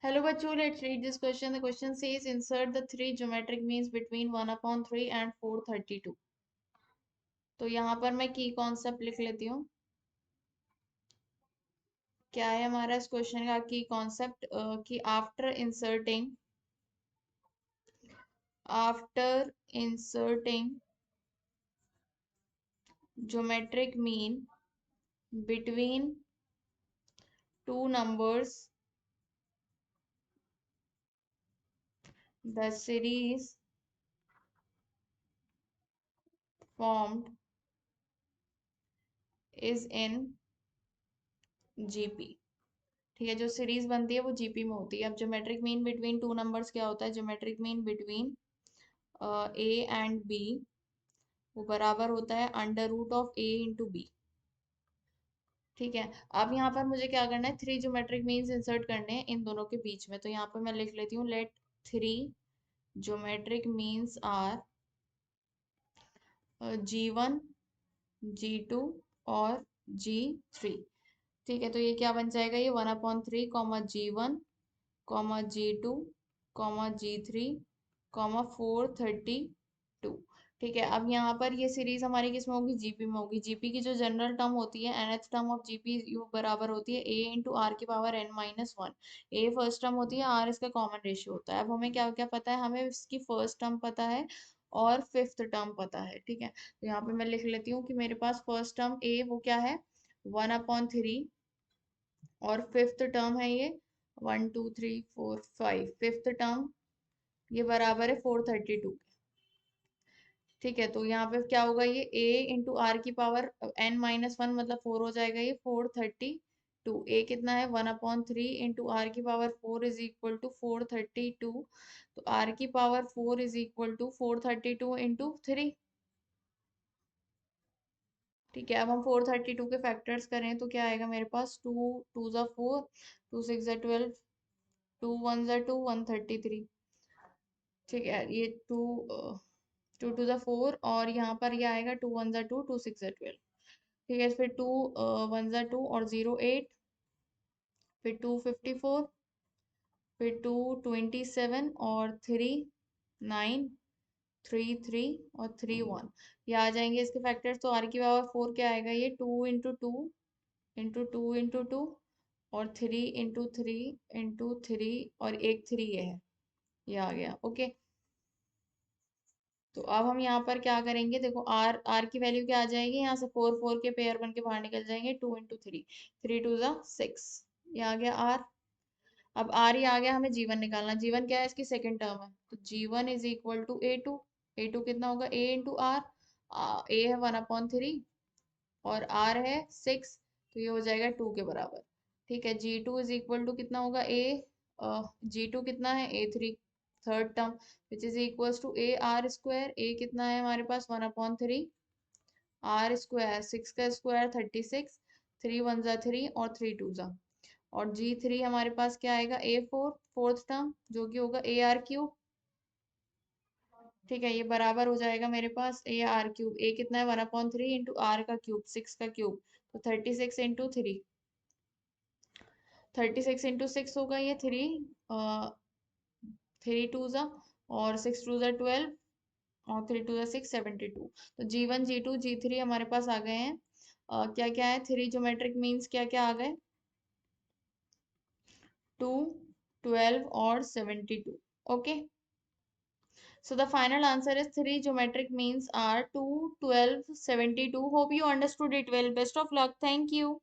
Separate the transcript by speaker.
Speaker 1: Hello बच्चों, let's read this question. The question says insert the three geometric means between 1/3 and 432. तो यहाँ पर मैं की कॉन्सेप्ट लिख लेती हूँ. क्या है हमारा इस क्वेश्चन का की कॉन्सेप्ट कि after inserting geometric mean between two numbers, the series formed is in GP. ठीक है, जो सीरीज बनती है वो जीपी में होती है. अब geometric mean between two numbers क्या होता है? Geometric mean between A and B वो बराबर होता है under root of A into B. ठीक है, अब यहाँ पर मुझे क्या करना है? थ्री ज्योमेट्रिक मीन्स इंसर्ट करने हैं इन दोनों के बीच में. तो यहाँ पर मैं लिख लेती हूँ let three geometric means are G1, G2 और G3. ठीक है, तो ये क्या बन जाएगा? ये 1/3 G1 G2 G3 432. ठीक है, अब यहाँ पर ये सीरीज हमारी किस में होगी? जीपी में होगी. जीपी की जो जनरल टर्म होती है nth term of GP you बराबर होती है a इंटू आर की power n-1. a first term होती है, r इसका कॉमन रेशियो होता है. अब हमें क्या क्या पता है? हमें इसकी फर्स्ट टर्म पता है और फिफ्थ टर्म पता है. ठीक है, तो यहाँ पे मैं लिख लेती हूँ कि मेरे पास फर्स्ट टर्म a वो क्या है? 1/3 और फिफ्थ टर्म है ये 1 2 3 4 5. फिफ्थ टर्म ये बराबर है 432. ठीक है, तो यहाँ पे क्या होगा? ये a इंटू आर की पावर n-1 मतलब 4 हो जाएगा. ये 432. a कितना है? 1/3 इंटू आर की पावर 4 इज इक्वल टू 432. तो आर की power 4 is equal to 432 into 3. ठीक है, अब हम 432 के फैक्टर्स करें तो क्या आएगा मेरे पास? 2 2 ज़ा 4, 2 6 ज़ा 12, 2 1 ज़ा 2, 133. ठीक है, ये 2 2 ज़ा 4 और यहाँ पर ये आएगा 2 1 ज़ा 2, 2 6 ज़ा 12. ठीक है, फिर 2 1 ज़ा 2 और 0 8, फिर 2 54, फिर 2 27 और 3 9, 3 3 और 3 1. ये आ जाएंगे इसके फैक्टर्स. तो आर की पावर 4 क्या आएगा? ये 2 इंटू 2 और 3 इंटू 3 और एक 3 ये है. ये आ गया. ओके, तो अब हम यहाँ पर क्या करेंगे? देखो आर आर की वैल्यू क्या आ जाएगी? यहाँ से 4 4 के पेयर बन के बाहर निकल जाएंगे. 2 इंटू 3, 3 2 ज़ा 6. ये आ गया आर. अब आर ही आ गया, हमें जीवन निकालना. जीवन क्या है? इसकी सेकंड टर्म है. तो जीवन is equal to A2. A2 कितना होगा? a into are. ए है 1/3 और आर है 6, तो ये हो जाएगा 2 के बराबर. ठीक है, G2 इज इक्वल टू कितना होगा? G2 कितना है? A3 third term which is equals to A R square. A कितना है हमारे पास? 1/3 आर स्क्वायर. 6 का स्क्वायर 36, 3 1 ज़ा 3 और 3 2 ज़ा. और G3 हमारे पास क्या आएगा? A4 फोर्थ टर्म जो कि होगा AR क्यूब. ठीक है, ये बराबर हो जाएगा मेरे पास AR क्यूब. ए कितना है? 1/3 इंटू आर का क्यूब, 6 का क्यूब. तो 36 इंटू 3, 36 इंटू 6 होगा ये 3 2 ज़ा और 6 2 ज़ा 12 और 3 2 ज़ा 6, 72. तो G1 G2 G3 हमारे पास आ गए हैं. क्या क्या है? थ्री ज्योमेट्रिक मीन्स क्या क्या आ गए? 2 12 और 72. Okay, so the final answer is three geometric means are 2 12 72. Hope you understood it well. Best of luck. Thank you.